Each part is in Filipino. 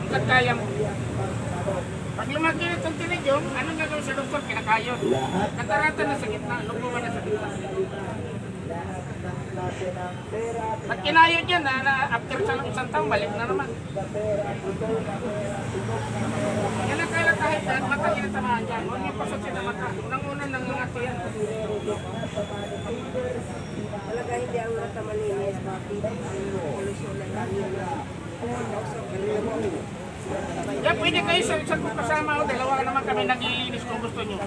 Hanggat kaya mo. Pag lumaki itong tinig yung, anong gagawin sa doktor? Kinakayod. Katarata na sa gitna, lubuan na sa gitna. Pag kinayod yan, after sa isang taon, balik na naman. Yan ang kailan kahit mata kinatamaan dyan. Huwag niyo pasok sila mata. Unang-unang nangangato yan. Talaga hindi ang mata malinis, bakit ang polusyon ng hangin na Yan, pwede kayo sa isang kasama o dalawa naman kami naglilinis kung gusto nyo.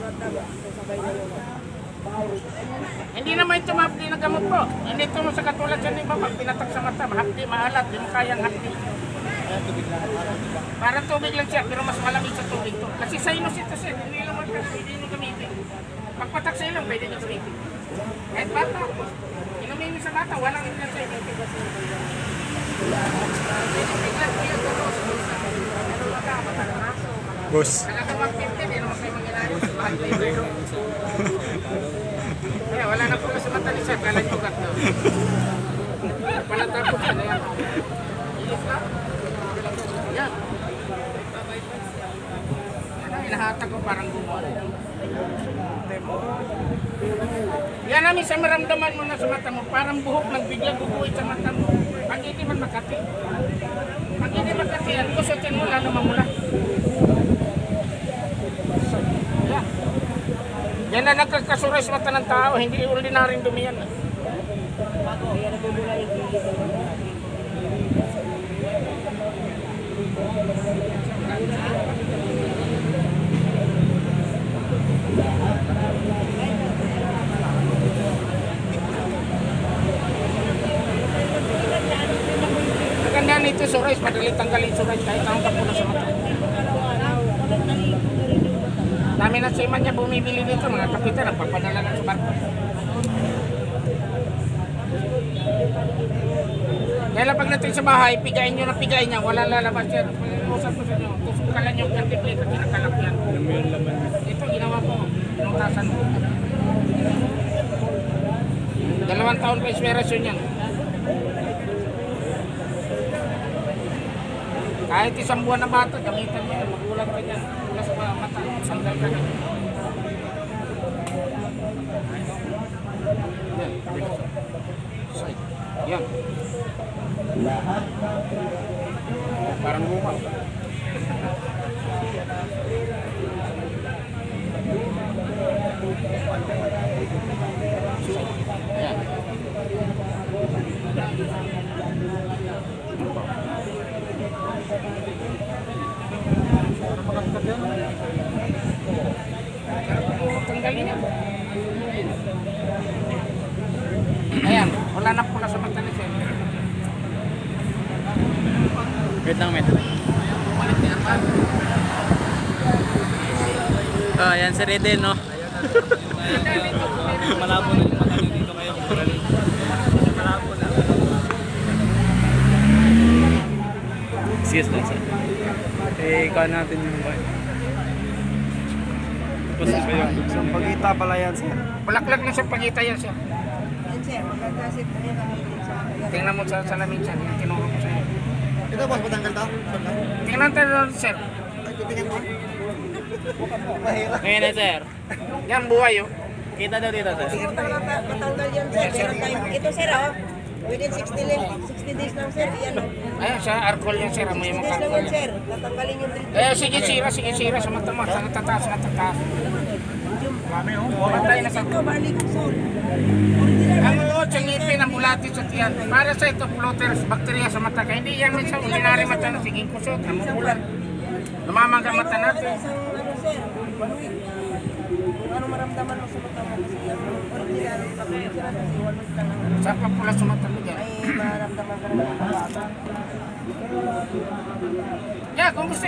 Hindi naman ito mahapdi na gamot po. Hindi ito sa katulad sa iba, pag pinatak sa mata, mahapdi, maalat, di mo kayang hapdi. Parang tubig lang siya, pero mas malamig sa tubig to. Kasi sa inos ito siya, hindi naman pwede nyo gamitin. Pagpatak sa ilong, pwede nyo gamitin. Kahit bata, inumin nyo sa bata, walang ito sa inyo. Boss. Talaga mag-50, hindi naman kayo mangyayari. Kaya wala na pula sa mata ni Sir, kala nyo gat na. Pala tapos yan, ayan. Ilis na. Yan. Yan ang inahatag ko parang gumawa. Yan namin sa maramdaman mo na sa mata mo, parang buhok nagbigyan kukuit sa mata mo. Pag hindi man makati. Pag hindi makati, yan, kusutin mo lalo mamula. Yan. Yan na nagkakasuray sa mata ng tao, hindi ordinaryong dumi yan. Maganda nito suray, madali tanggalin suray kahit ang kapula sa mata. Dami na siman niya bumibili dito, mga kapitan, nagpapadala lang sa barko. Kaya lang pag natin sa bahay, pigain nyo na pigain niya, walang lalabas yan. Pag-usap ko sa inyo, tusukalan nyo, kantiplate at kinakalak yan. Ito, ginawa ko, nutasan mo. 2 taon pa inspirasyon yan. Kahit 1 buwan na bata, gamitan niya, magulang ka niya. Wala sa mga mata, sandal ka niya. Yan. Parang lumaw. Yan. Tanggalin niya. Ayan, wala na pula sa mata ni Sir. Wait lang, wait. Bumalik niya naman. Oh, yan si Reden, no? Malabo na yung mata niyo dito kayo. Malabo na. Serious lang, sir. Eh, ikaw natin yung bahay. Tapos na kayo. So, pagkita pala yan, sir. Bulaklak na sa pagita yan Sir. Yan sir, magkakasit na yung gamitin sa Tingnan mo sa salamin Sir, yung tinuro ko sa'yo. Ito, boss, patanggal to? Tingnan tayo Sir. Titingin mo. Mahirap. Ngayon na, sir. Yan buhay oh. Kita daw dito, sir. Sige, matanggal yan sir. Meron tayong, ito sir oh. Within 60 days lang sir. Yan oh. Ayan, sa alcohol yan Sir, amoy 60 mo days lang alcohol yan yan. sir. Tatanggalin yung drip. Sige sira sa mata mo, sa natataas. Marami, oh. Patay na sa Ito, balik sol. ang uot sa ngipin ang bulati sa tiyan. Para sa ito, floaters, bakterya sa mata. Kaya hindi yan minsan ordinary mata na siging kusot, namukulan. Namamaga mata natin. Isang ano sir, kung ano maramdaman mo sa mata mo kasi yung ordinary pag-sira kasi 1 week lang ang Sa papula sa mata mo dyan. ay maramdaman ka na ng bata. Yeah, kung gusto